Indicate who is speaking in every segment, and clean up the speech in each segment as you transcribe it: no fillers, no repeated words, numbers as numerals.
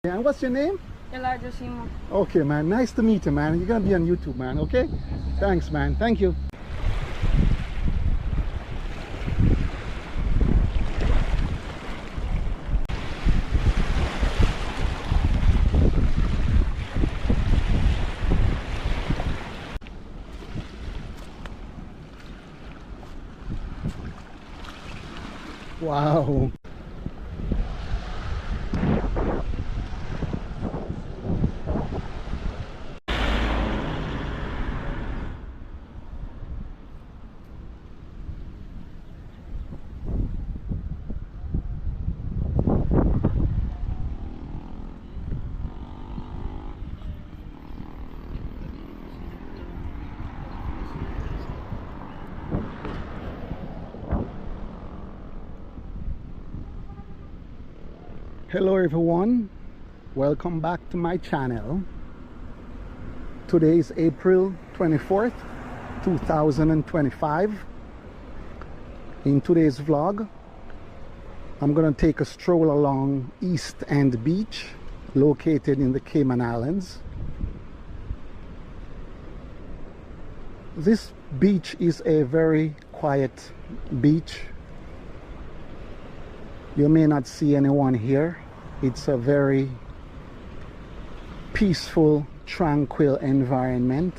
Speaker 1: And what's your name?
Speaker 2: Elijah Simo.
Speaker 1: Okay, man. Nice to meet you, man. You're gonna be on YouTube, man. Okay? Thanks, man. Thank you. Wow. Hello everyone, welcome back to my channel. Today is April 24th 2025. In today's vlog I'm gonna take a stroll along East End Beach, located in the Cayman Islands. This beach is a very quiet beach. You may not see anyone here. It's a very peaceful, tranquil environment.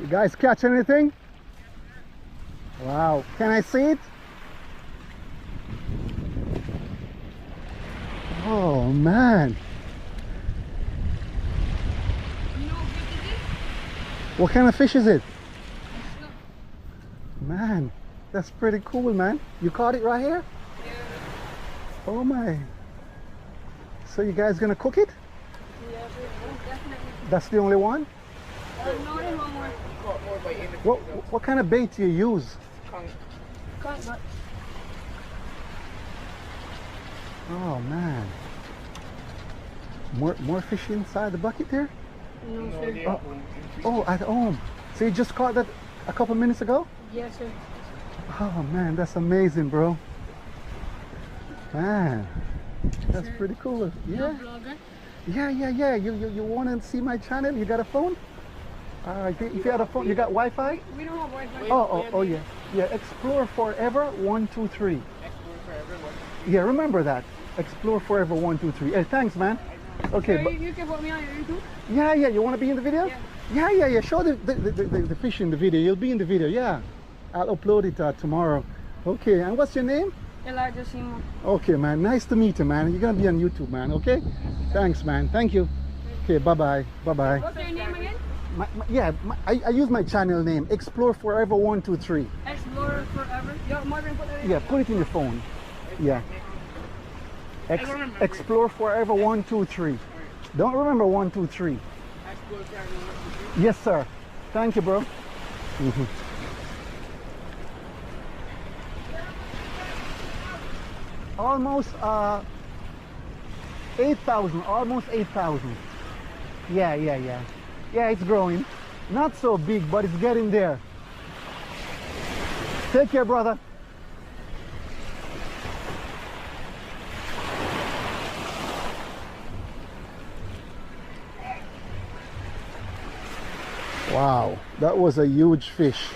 Speaker 1: You guys catch anything? Wow, can I see it? Oh man. What kind of fish is it? Man, that's pretty cool, man. You caught it right here?
Speaker 2: Yeah.
Speaker 1: Oh my. So you guys gonna cook it?
Speaker 2: Yeah, definitely.
Speaker 1: That's the only one?
Speaker 2: No, there's one more.
Speaker 1: What kind of bait do you use?
Speaker 2: Cut, but
Speaker 1: Oh man. More fish inside the bucket there?
Speaker 2: no, sir.
Speaker 1: Oh, at home. So you just caught that a couple minutes ago?
Speaker 2: Yes, sir.
Speaker 1: Oh man, that's amazing, bro. Man, that's
Speaker 2: Sir.
Speaker 1: pretty cool.
Speaker 2: No
Speaker 1: Yeah,
Speaker 2: vlogger.
Speaker 1: yeah. You want to see my channel? You got a phone? If you had a phone, you got Wi-Fi?
Speaker 2: We don't have Wi-Fi.
Speaker 1: Oh yeah. Yeah, Explore Forever 123. Yeah, remember that. Explore Forever 123. Hey, thanks, man. Okay.
Speaker 2: Sir, you can put me on your YouTube.
Speaker 1: Yeah. You want to be in the video?
Speaker 2: Yeah.
Speaker 1: Yeah. Show the fish in the video. You'll be in the video. Yeah. I'll upload it tomorrow. Okay. And what's your name?
Speaker 2: Elijah Simon.
Speaker 1: Okay, man. Nice to meet you, man. You're gonna be on YouTube, man. Okay. Thanks, man. Thank you. Okay. Bye.
Speaker 2: What's your name again?
Speaker 1: I use my channel name Explore Forever 123.
Speaker 2: Explorer Forever. Yo, Marvin, put that in.
Speaker 1: Yeah. Put it in your phone. Yeah. Explore Forever 123. Don't remember 123. Yes, sir. Thank you, bro. Almost 8,000. Almost 8,000. Yeah. Yeah, it's growing. Not so big, but it's getting there. Take care, brother. Wow, that was a huge fish.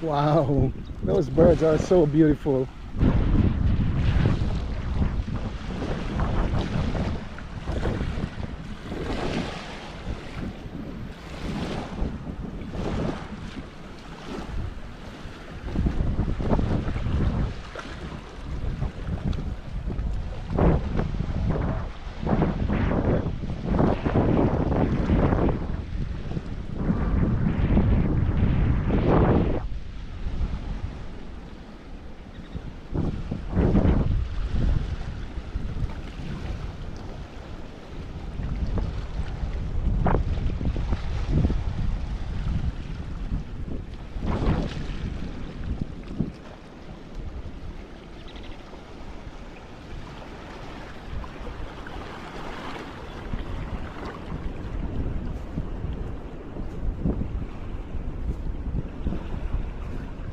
Speaker 1: Wow, those birds are so beautiful.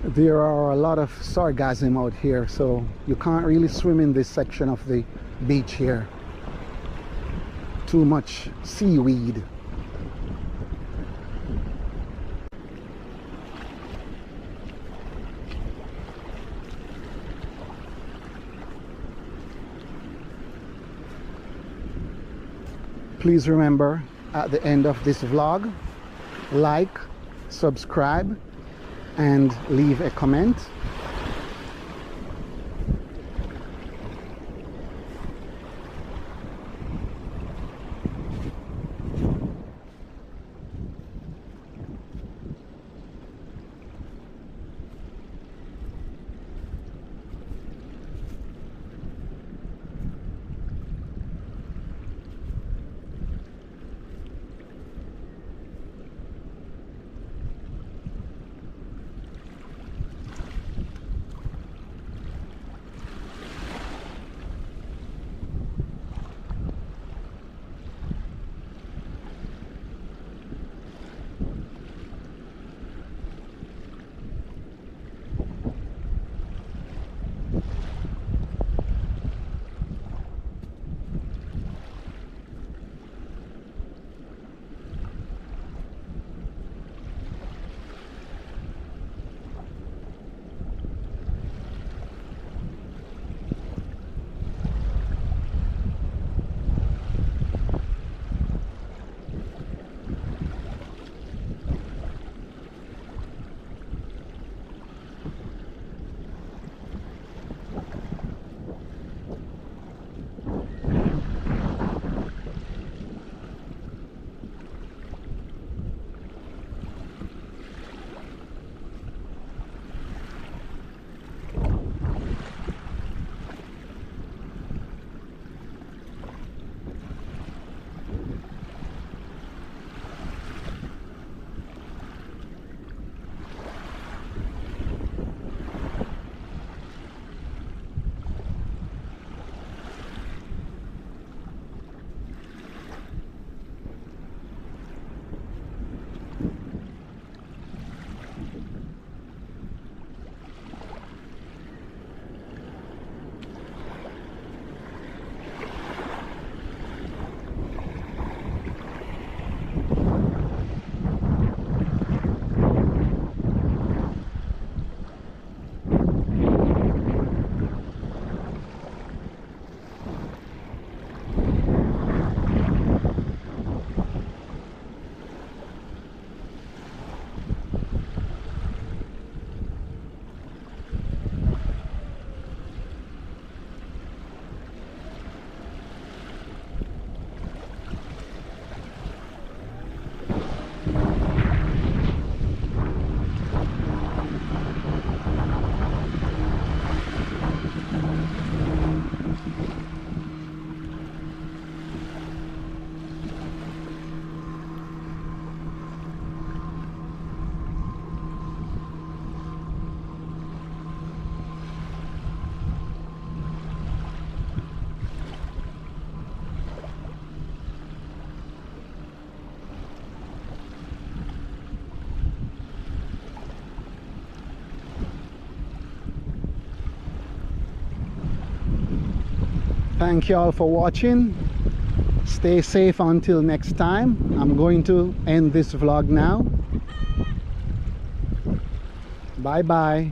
Speaker 1: There are a lot of sargassum out here, so you can't really swim in this section of the beach here. Too much seaweed. Please remember, at the end of this vlog, like, subscribe, and leave a comment. Thank you all for watching. Stay safe until next time. I'm going to end this vlog now. Bye bye.